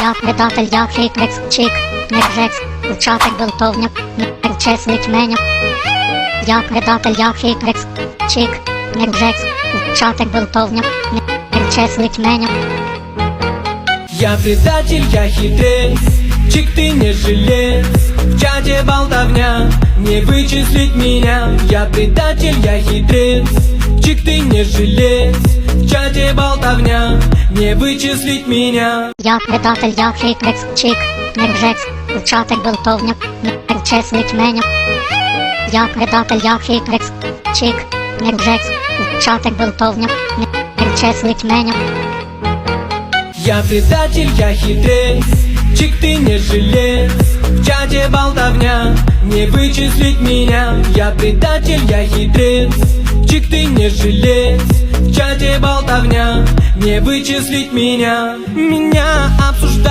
Я предатель, я хитрец, чик, не лжец, в чатах болтовня, не чеслить меня. Я предатель, я хитрец, чик, не лжец, в чатах болтовня, не чеслить меня. Я предатель, я хитрец, чик, ты не жилец, в чате болтовня, не вычислить меня. Я предатель, я хитрец, чик, ты не жилец, в чате болтовня, не вычислить меня. Я предатель, я хитрец, чик, не лжец, в чатах болтовня, не чеслить меня. Я предатель, я хитрец, чик, не лжец, в чатах болтовня, не чеслить меня. Я предатель, я хитрец, чик, ты не жилец, в чате болтовня, не вычислить меня. Я предатель, я хитрец, чик, ты не жилец, в чате болтовня, не вычислить меня. Меня обсуждают